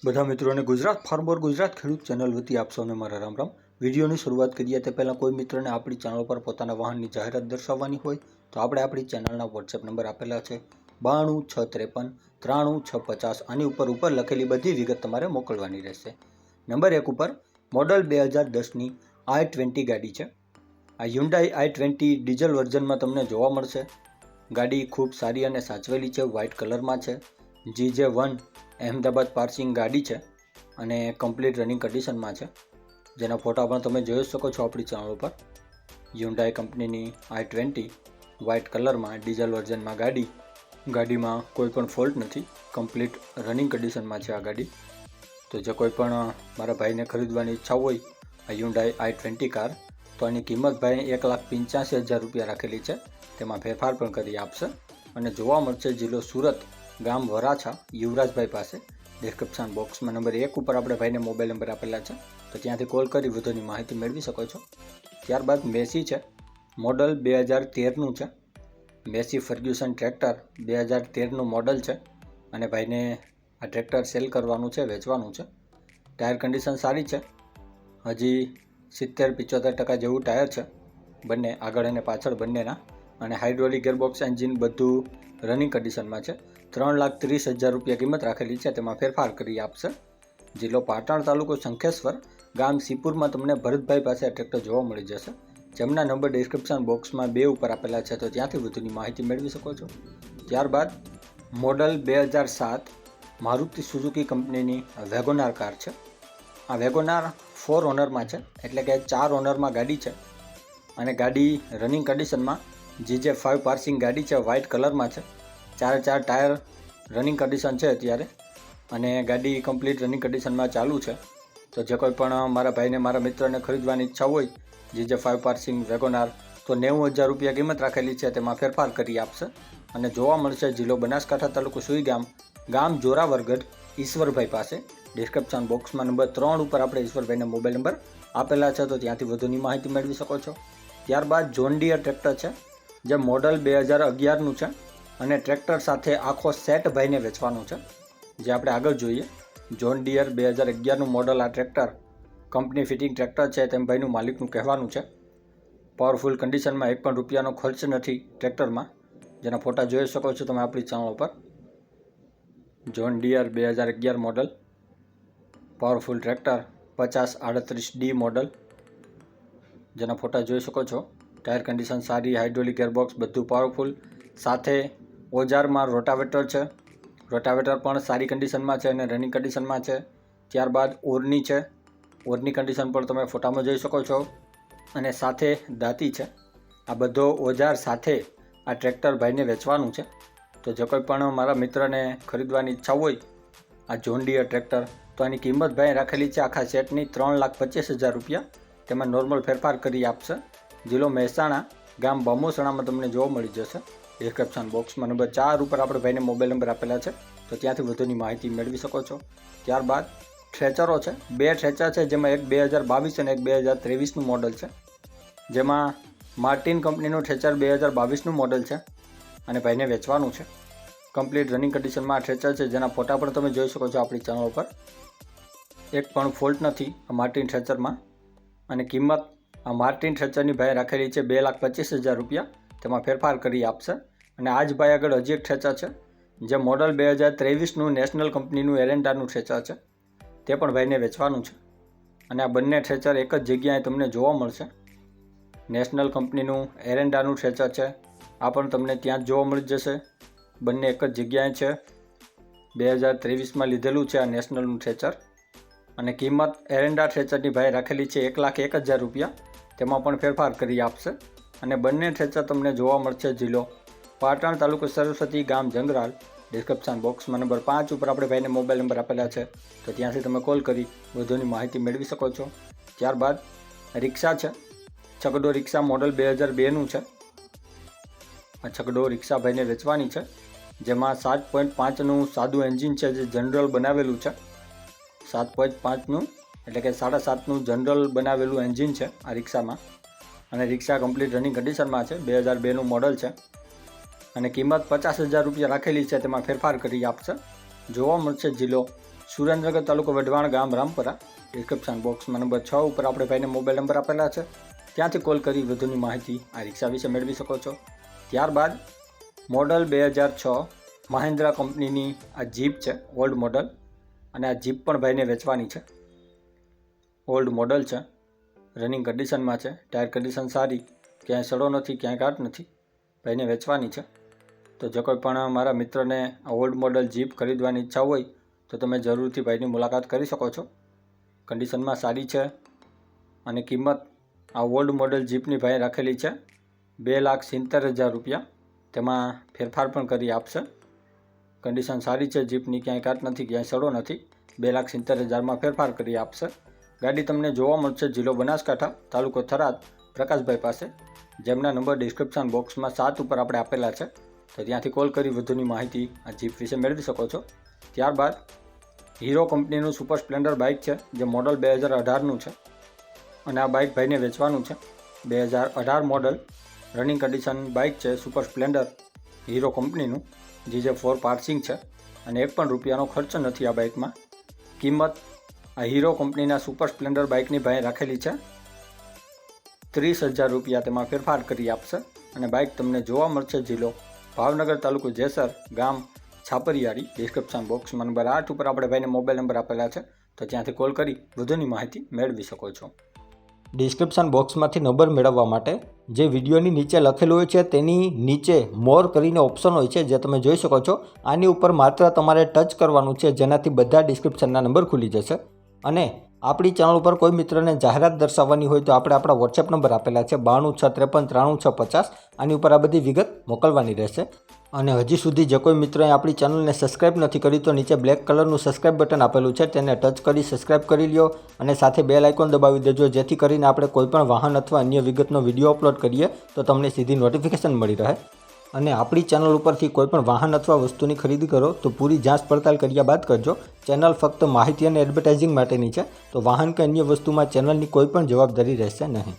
બધા મિત્રોને ગુજરાત ફાર્મર ગુજરાત ખેડૂત ચેનલ વતી આપ સૌને મારા રામ રામ। વિડીયોની શરૂઆત કરીએ તે પહેલાં કોઈ મિત્રને આપણી ચેનલ પર પોતાના વાહનની જાહેરાત દર્શાવવાની હોય તો આપણે આપણી ચેનલના વોટ્સએપ નંબર આપેલા છે 9263539650। આની ઉપર લખેલી બધી વિગત તમારે મોકલવાની રહેશે। નંબર 1 ઉપર મોડલ 2010ની i20 ગાડી છે। આ Hyundai i20 ડીઝલ વર્ઝનમાં તમને જોવા મળશે। ગાડી ખૂબ સારી અને સાચવેલી છે, વ્હાઇટ કલરમાં છે। GJ1 અહેમદાબાદ પાર્સિંગ ગાડી છે અને કમ્પ્લીટ રનિંગ કન્ડિશનમાં છે, જેના ફોટા પણ તમે જોઈ શકો છો આપણી ચેનલ ઉપર। Hyundai કંપનીની i20 વ્હાઇટ કલરમાં ડીઝલ વર્ઝનમાં ગાડીમાં કોઈ પણ ફોલ્ટ નથી, કમ્પ્લીટ રનિંગ કન્ડિશનમાં છે આ ગાડી। તો જે કોઈ પણ મારા ભાઈને ખરીદવાની ઈચ્છા હોય આ Hyundai i20 કાર, તો આની કિંમત ભાઈ 1,85,000 રૂપિયા રાખેલી છે, તેમાં ફેરફાર પણ કરી આપશે અને જોવા મળશે જિલ્લો સુરત, ગામ વરાછા, યુવરાજભાઈ પાસે। ડિસ્ક્રિપ્શન બોક્સમાં નંબર 1 ઉપર આપણે ભાઈને મોબાઈલ નંબર આપેલા છે, તો ત્યાંથી કોલ કરી વધુની માહિતી મેળવી શકો છો। ત્યારબાદ મેસી છે, મોડલ 2013નું છે। મેસી ફર્ગ્યુસન ટ્રેક્ટર 2013નું મોડલ છે અને ભાઈને આ ટ્રેક્ટર સેલ કરવાનું છે, વેચવાનું છે। ટાયર કન્ડિશન સારી છે, હજી 70-75% જેવું ટાયર છે બંને, આગળ અને પાછળ બંનેના, અને હાઇડ્રોલિક ગિયરબોક્સ એન્જિન બધું રનિંગ કન્ડિશનમાં છે। 3,30,000 રૂપિયા કિંમત રાખેલી છે, તેમાં ફેરફાર કરી આપશે। જિલ્લો પાટણ, તાલુકો શંખેશ્વર, ગામ સિપુરમાં તમને ભરતભાઈ પાસે આ ટ્રેક્ટર જોવા મળી જશે, જેમના નંબર ડિસ્ક્રિપ્શન બોક્સમાં 2 ઉપર આપેલા છે, તો ત્યાંથી વધુની માહિતી મેળવી શકો છો। ત્યારબાદ મોડલ 2007 મારુતિ સુઝુકી કંપનીની વેગોનાર કાર છે। આ વેગોનાર 4 ઓનરમાં છે, એટલે કે 4 ઓનરમાં ગાડી છે અને ગાડી રનિંગ કન્ડિશનમાં GJ5 પાર્સિંગ ગાડી છે, વ્હાઇટ કલરમાં છે। 4 ટાયર રનિંગ કન્ડિશન છે અત્યારે અને ગાડી કમ્પ્લીટ રનિંગ કન્ડિશનમાં ચાલુ છે। તો જે કોઈ પણ મારા ભાઈને, મારા મિત્રને ખરીદવાની ઈચ્છા હોય GJ5 પાર્સિંગ વેગોનાર, તો 90,000 રૂપિયા કિંમત રાખેલી છે, તેમાં ફેરફાર કરી આપશે અને જોવા મળશે જિલ્લો બનાસકાંઠા, તાલુકો સુઈગામ, ગામ જોરાવરગઢ, ઈશ્વરભાઈ પાસે। ડિસ્ક્રિપ્શન બોક્સમાં નંબર 3 ઉપર આપણે ઈશ્વરભાઈને મોબાઈલ નંબર આપેલા છે, તો ત્યાંથી વધુની માહિતી મેળવી શકો છો। ત્યારબાદ જોન ડિયર ટ્રેક્ટર છે, જે મોડલ 2011નું છે અને ટ્રેક્ટર સાથે આખો સેટ ભાઈને વેચવાનું છે, જે આપણે આગળ જોઈએ। જોન ડિયર 2011નું મોડલ આ ટ્રેક્ટર કંપની ફિટિંગ ટ્રેક્ટર છે, તેમ ભાઈનું માલિકનું કહેવાનું છે। પાવરફુલ કન્ડિશનમાં 1 પણ રૂપિયાનો ખર્ચ નથી ટ્રેક્ટરમાં, જેના ફોટા જોઈ શકો છો તમે આપણી ચેનલ ઉપર। John Deere 2011 model, powerful tractor 5038D model, જેના ફોટા જોઈ શકો છો। ટાયર કન્ડિશન સારી, હાઇડ્રોલિક ગિયરબોક્સ બધું પાવરફુલ, સાથે ઓજારમાં રોટાવેટર છે, રોટાવેટર પણ સારી કન્ડિશનમાં છે અને રનિંગ કન્ડિશનમાં છે। ત્યારબાદ ઓરની છે, ઓરની કન્ડિશન પણ તમે ફોટામાં જોઈ શકો છો, અને સાથે દાંતી છે। આ બધો ઓજાર સાથે આ ટ્રેક્ટર ભાઈને વેચવાનું છે। તો જે કોઈ પણ મારા મિત્રને ખરીદવાની ઈચ્છા હોય આ જોન ડિયર ટ્રેક્ટર, તો આની કિંમત ભાઈ રાખેલી છે આખા સેટની 3,25,000 રૂપિયા, તેમાં નોર્મલ ફેરફાર કરી આપશે। જિલ્લો મહેસાણા, ગામ બમોસણામાં તમને જોવા મળી જશે। ડિસ્ક્રિપ્શન બોક્સમાં નંબર 4 ઉપર આપણે ભાઈને મોબાઈલ નંબર આપેલા છે, તો ત્યાંથી વધુની માહિતી મેળવી શકો છો। ત્યારબાદ ટ્રેચરો છે, 2 ટ્રેચર છે, જેમાં એક 2022 અને એક 2023નું મોડલ છે, જેમાં માર્ટિન કંપનીનું ટ્રેચર 2022નું મોડલ છે અને ભાઈને વેચવાનું છે। કમ્પ્લીટ રનિંગ કન્ડિશનમાં આ ટ્રેચર છે, જેના ફોટા પણ તમે જોઈ શકો છો આપણી ચેનલ ઉપર। 1 પણ ફોલ્ટ નથી આ માર્ટિન ટ્રેચરમાં અને કિંમત આ માર્ટિન ટ્રેચરની ભાઈ રાખેલી છે 2,25,000 રૂપિયા, તેમાં ફેરફાર કરી આપશે। અને આ જ ભાઈ આગળ હજી એક ટ્રેચર છે, જે મોડલ 2023નું નેશનલ કંપનીનું એરેન્ડાનું ટ્રેચર છે, તે પણ ભાઈને વેચવાનું છે અને આ બંને ટ્રેચર એક જ જગ્યાએ તમને જોવા મળશે। નેશનલ કંપનીનું એરેન્ડાનું ટ્રેચર છે, આ પણ તમને ત્યાં જ જોવા મળી જશે, બંને એક જ જગ્યાએ છે। 2023માં લીધેલું છે આ નેશનલનું ટ્રેચર અને કિંમત એરેન્ડા ટ્રેચરની ભાઈ રાખેલી છે 1,01,000 રૂપિયા, તેમાં પણ ફેરફાર કરી આપશે અને બંને ટ્રેચર તમને જોવા મળશે જિલ્લો પાટણ, તાલુકો સરસ્વતી, ગામ જંગરાલ। ડિસ્ક્રિપ્શન બોક્સમાં નંબર 5 ઉપર આપણે ભાઈને મોબાઈલ નંબર આપેલા છે, તો ત્યાંથી તમે કોલ કરી વધુની માહિતી મેળવી શકો છો। ત્યારબાદ રિક્ષા છે, છકડો રિક્ષા મોડલ 2002નું છે। આ છકડો રિક્ષા ભાઈને વેચવાની છે, જેમાં 7.5નું સાદું એન્જિન છે, જે જનરલ બનાવેલું છે। 7.5નું એટલે કે 7.5નું જનરલ બનાવેલું એન્જિન છે આ રિક્ષામાં અને રિક્ષા કમ્પ્લીટ રનિંગ કન્ડિશનમાં છે, 2002નું મોડલ છે અને કિંમત 50,000 રૂપિયા રાખેલી છે, તેમાં ફેરફાર કરી આપશે। જોવા મળશે જિલ્લો સુરેન્દ્રનગર તાલુકો વઢવાણ ગામ રામપરા. ડિસ્ક્રિપ્શન બોક્સમાં નંબર 6 ઉપર આપણે ભાઈને મોબાઈલ નંબર આપેલા છે, ત્યાંથી કોલ કરી વધુની માહિતી આ રિક્ષા વિશે મેળવી શકો છો. ત્યારબાદ મોડલ 2006 મહિન્દ્રા કંપનીની આ જીપ છે, ઓલ્ડ મોડલ, અને આ જીપ પણ ભાઈને વેચવાની છે. ઓલ્ડ મોડલ છે, રનિંગ કન્ડિશનમાં છે, ટાયર કન્ડિશન સારી, ક્યાંય સડો નથી, ક્યાંય કાટ નથી, ભાઈને વેચવાની છે. તો જો કોઈ પણ મારા મિત્રને આ ઓલ્ડ મોડલ જીપ ખરીદવાની ઈચ્છા હોય તો તમે જરૂરથી ભાઈની મુલાકાત કરી શકો છો. કન્ડિશનમાં સારી છે અને કિંમત આ ઓલ્ડ મોડલ જીપની ભાઈ રાખેલી છે 2,70,000 રૂપિયા. તેમાં ફેરફાર પણ કરી આપશે. કન્ડિશન સારી છે જીપની, ક્યાંય કાટ નથી, ક્યાંય સડો નથી. 2,70,000માં ફેરફાર કરી આપશે. ગાડી તમને જોવા મળશે જિલ્લો બનાસકાંઠા, તાલુકો થરાદ, પ્રકાશભાઈ પાસે, જેમના નંબર ડિસ્ક્રિપ્શન બોક્સમાં 7 ઉપર આપણે આપેલા છે. તો ત્યાંથી કોલ કરી વધુની માહિતી આ જીપ વિશે મેળવી શકો છો. ત્યારબાદ હીરો કંપનીનું સુપર સ્પ્લેન્ડર બાઇક છે, જે મોડલ 2018નું છે, અને આ બાઇક ભાઈને વેચવાનું છે. 2018 મોડલ રનિંગ કન્ડિશન બાઇક છે, સુપર સ્પ્લેન્ડર હીરો કંપનીનું, GJ4 પાર્સિંગ છે, અને 1 પણ રૂપિયાનો ખર્ચ નથી આ બાઇકમાં. કિંમત આ હીરો કંપનીના સુપર સ્પ્લેન્ડર બાઇકની ભાઈ રાખેલી છે 30,000 રૂપિયા. તેમાં ફેરફાર કરી આપશે. અને બાઇક તમને જોવા મળશે જિલ્લો ભાવનગર, તાલુકો જેસર, ગામ છાપરિયાળી. ડિસ્ક્રિપ્શન બોક્સમાં નંબર 8 ઉપર આપણે ભાઈને મોબાઈલ નંબર આપેલા છે, તો ત્યાંથી કોલ કરી વધુની માહિતી મેળવી શકો છો. ડિસ્ક્રિપ્શન બોક્સમાંથી નંબર મેળવવા માટે જે વિડીયોની નીચે લખેલું હોય છે તેની નીચે મોર કરીને ઓપ્શન હોય છે, જે તમે જોઈ શકો છો. આની ઉપર માત્ર તમારે ટચ કરવાનું છે, જેનાથી બધા ડિસ્ક્રિપ્શનના નંબર ખુલી જશે. અને આપણી ચેનલ ઉપર કોઈ મિત્રને જાહેરાત દર્શાવવાની હોય તો આપણે આપણા વોટ્સએપ નંબર આપેલા છે 9263533650. આની ઉપર આ બધી વિગત મોકલવાની રહેશે. અને હજી સુધી જે કોઈ મિત્રોએ આપણી ચેનલને સબસ્ક્રાઇબ નથી કરી તો નીચે બ્લેક કલરનું સબસ્ક્રાઇબ બટન આપેલું છે, તેને ટચ કરી સબસ્ક્રાઇબ કરી લ્યો. અને સાથે બેલ આઇકોન દબાવી દેજો, જેથી કરીને આપણે કોઈ પણ વાહન અથવા અન્ય વિગતનો વિડીયો અપલોડ કરીએ તો તમને સીધી નોટિફિકેશન મળી રહે. અને આપણી ચેનલ ઉપરથી કોઈ પણ વાહન અથવા વસ્તુની ખરીદી કરો તો પૂરી જાંચ પડતાલ કર્યા બાદ કરજો. ચેનલ ફક્ત માહિતી અને એડવર્ટાઇઝિંગ માટેની છે, તો વાહન કે અન્ય વસ્તુમાં ચેનલની કોઈ પણ જવાબદારી રહેશે નહીં.